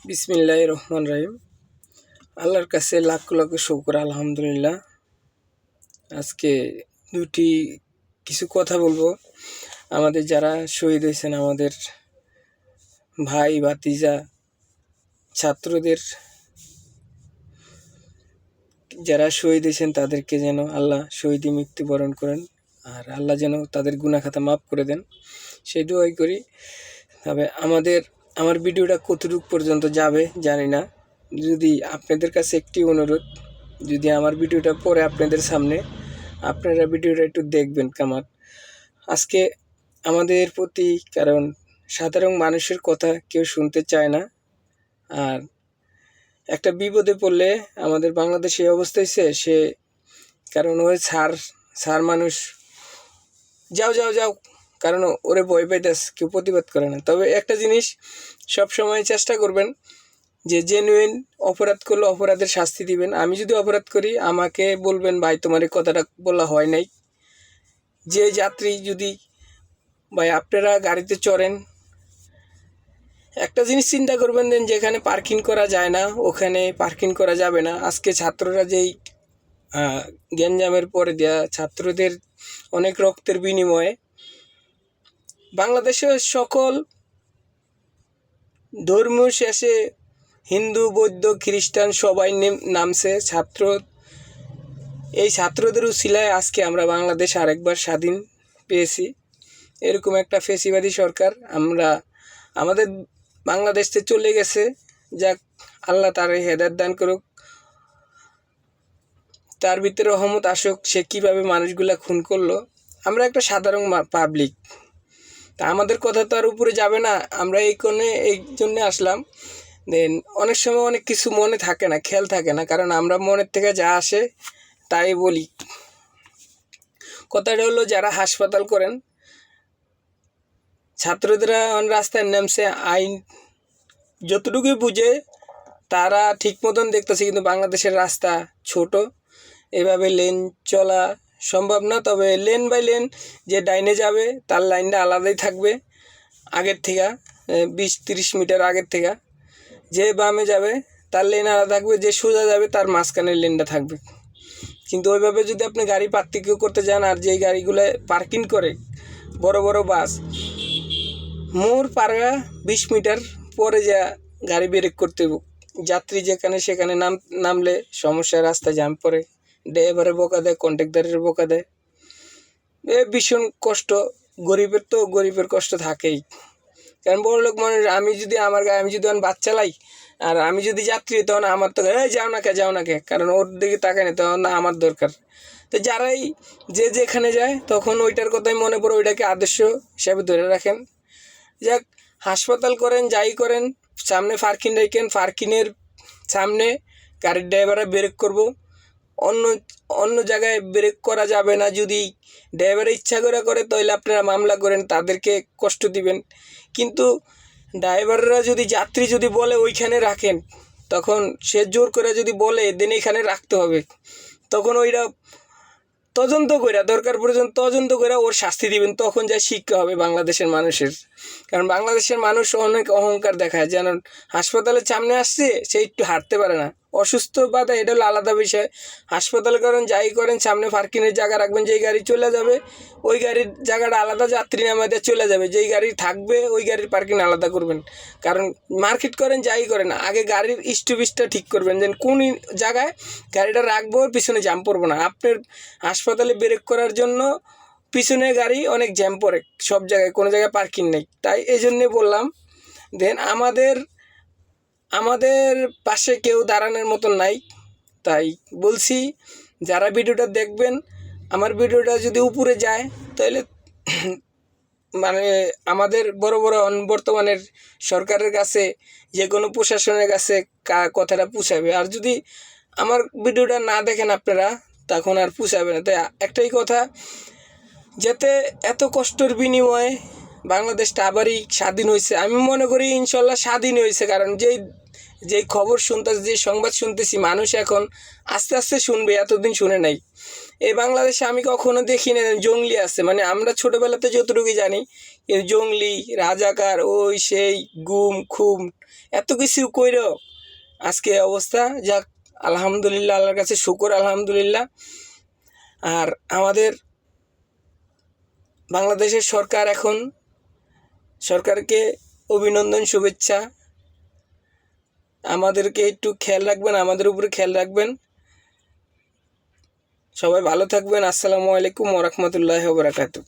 বিসমিল্লাহির রহমানির রহিম। আল্লাহর কাছে লাখ লাখ শুকর, আলহামদুলিল্লাহ। আজকে কিছু কথা বলবো। আমাদের যারা শহীদ হয়েছেন, আমাদের ভাই ভাতিজা ছাত্রদের যারা শহীদ হয়েছেন তাদেরকে যেন আল্লাহ শহীদী মৃত্যুবরণ করেন, আর আল্লাহ যেন তাদের গুনাহ খাতা মাফ করে দেন, সেই দোয়াই করি। তবে আমার ভিডিওটা কতটুকু পর্যন্ত যাবে জানি না। যদি আপনাদের কাছে একটি অনুরোধ, যদি আমার ভিডিওটা পরে আপনাদের সামনে আপনারা ভিডিওটা একটু দেখবেন কামার আজকে আমাদের প্রতি, কারণ সাধারণ মানুষের কথা কেউ শুনতে চায় না। আর একটা বিপদে পড়লে আমাদের বাংলাদেশে এই অবস্থা হয়েছে, সে কারণ ওই সার মানুষ যাও যাও যাও, কারণ ওরে ভয় পাইতেছে, কেউ প্রতিবাদ করে না। তবে একটা জিনিস সব সময় চেষ্টা করবেন যে জেনুইন অপরাধ করলে অপরাধের শাস্তি দিবেন। আমি যদি অপরাধ করি আমাকে বলবেন, ভাই তোমার এই কথাটা বলা হয় নাই। যে যাত্রী যদি, ভাই আপনারা গাড়িতে চড়েন, একটা জিনিস চিন্তা করবেন, দেন যেখানে পার্কিং করা যায় না ওখানে পার্কিং করা যাবে না। আজকে ছাত্ররা যেই গ্যাঞ্জামের পরে দেয়া ছাত্রদের অনেক রক্তের বিনিময়ে বাংলাদেশের সকল ধর্ম শেষে হিন্দু বৌদ্ধ খ্রিস্টান সবাই নামছে এই ছাত্রদের উছিলায় আজকে আমরা বাংলাদেশ আরেকবার স্বাধীন পেয়েছি। এরকম একটা ফেসিবাদী সরকার আমাদের বাংলাদেশ থেকে চলে গেছে, যাক আল্লাহ তার হেদায়েত দান করুক, তার ভিতরে রহমত আসুক। সে কীভাবে মানুষগুলা খুন করলো, আমরা একটা সাধারণ পাবলিক, তা আমাদের কথা তো আর উপরে যাবে না। আমরা এই জন্যে আসলাম। দেন অনেক সময় অনেক কিছু মনে থাকে না, খেয়াল থাকে না, কারণ আমরা মনের থেকে যা আসে তাই বলি। কথাটা হলো, যারা হাসপাতাল করেন, ছাত্ররা রাস্তায় নামছে, আইন যতটুকুই বুঝে তারা ঠিক মতন দেখতেছে, কিন্তু বাংলাদেশের রাস্তা ছোট, এভাবে লেন চলা সম্ভব না। তবে লেন বাই লেন, যে ডাইনে যাবে তার লাইনটা আলাদাই থাকবে আগের থেকে, 20-30 মিটার আগের থেকে। যে বামে যাবে তার লেন আলাদা থাকবে, যে সোজা যাবে তার মাঝখানের লেনটা থাকবে। কিন্তু ওইভাবে যদি আপনি গাড়ি পার্কিং করতে যান, আর যেই গাড়িগুলো পার্কিং করে বড় বড় বাস, মোড় পার 20 মিটার পরে যা গাড়ি ব্রেক করতে, যাত্রী যেখানে সেখানে নামলে সমস্যা, রাস্তায় জ্যাম পড়ে, ড্রাইভারের বকা দেয়, কন্ট্রাক্টরের বকা দেয়, ভীষণ কষ্ট। গরিবের কষ্ট থাকেই, কারণ বড় লোক মানুষ, আমি যদি বাস চালাই আর আমি যদি যাত্রী, তখন আমার তো যাও না কে, কারণ ওর দিকে তাকায় না, তখন না আমার দরকার। তো যারাই যেখানে যায় তখন ওইটার কথাই মনে পড়ে, ওইটাকে আদর্শ হিসাবে ধরে রাখেন। যাক, হাসপাতাল করেন যাই করেন, সামনে পার্কিং রাখেন, পার্কিংয়ের সামনে গাড়ির ড্রাইভাররা ব্রেক করব, অন্য জায়গায় ব্রেক করা যাবে না। যদি ড্রাইভার ইচ্ছা করে তাহলে আপনারা মামলা করেন, তাদেরকে কষ্ট দিবেন। কিন্তু ড্রাইভাররা যাত্রী যদি বলে ওইখানে রাখেন, তখন সে জোর করে যদি বলে দেন এখানে রাখতে হবে, তখন ওইটা দরকার পর্যন্ত তদন্ত করে ওর শাস্তি দিবেন, তখন যা শিক্ষা হবে বাংলাদেশের মানুষের। কারণ বাংলাদেশের মানুষ অনেক অহংকার দেখায়, যেন হাসপাতালের সামনে আসছে সে একটু হাঁটতে পারে না, অসুস্থ বাধা, এটা হলো আলাদা বিষয়। হাসপাতাল করেন যাই করেন, সামনে পার্কিংয়ের জায়গা রাখবেন, যেই গাড়ি চলে যাবে ওই গাড়ির জায়গাটা আলাদা, যাত্রী নামাতে চলে যাবে, যেই গাড়ি থাকবে ওই গাড়ির পার্কিং আলাদা করবেন। কারণ মার্কেট করেন যাই করেন, আগে গাড়ির স্টপেজটা ঠিক করবেন, যেন কোন জায়গায় গাড়িটা রাখবো, পিছনে জ্যাম পড়বো না। আপনার হাসপাতালে ব্রেক করার জন্য পিছনে গাড়ি অনেক জ্যাম পড়ে, সব জায়গায় কোনো জায়গায় পার্কিং নেই, তাই এই জন্যে বললাম। দেন আমাদের পাশে কেউ দাঁড়ানোর মতন নাই, তাই বলছি যারা ভিডিওটা দেখবেন, আমার ভিডিওটা যদি উপরে যায় তাহলে মানে আমাদের বড় বর্তমানের সরকারের কাছে, যে কোনো প্রশাসনের কাছে কথাটা পৌঁছাবে। আর যদি আমার ভিডিওটা না দেখেন আপনারা, তখন আর পৌঁছাবে না। তাই একটাই কথা, যাতে এত কষ্টের বিনিময়ে বাংলাদেশটা আবারই স্বাধীন হয়েছে, আমি মনে করি ইনশাল্লাহ স্বাধীন হয়েছে। কারণ যেই খবর শুনতেছি, যে সংবাদ শুনতেছি, মানুষ এখন আস্তে আস্তে শুনবে, এতদিন শুনে নাই। এই বাংলাদেশে আমি কখনো দেখি না জঙ্গলি আছে, মানে আমরা ছোটোবেলাতে যতটুকু জানি কিন্তু জঙ্গলি রাজাকার ওই সেই গুম খুম এত কিছু কইরও আজকে এই অবস্থা। যাক আলহামদুলিল্লাহ, আল্লাহর কাছে শুকর আলহামদুলিল্লাহ। আর আমাদের বাংলাদেশের সরকার এখন, সরকারকে অভিনন্দন শুভেচ্ছা। আমাদেরকে একটু খেয়াল রাখবেন, আমাদের উপরে খেয়াল রাখবেন। সবাই ভালো থাকবেন। আসসালামু আলাইকুম ওয়া রাহমাতুল্লাহি ওয়া বারাকাতুহু।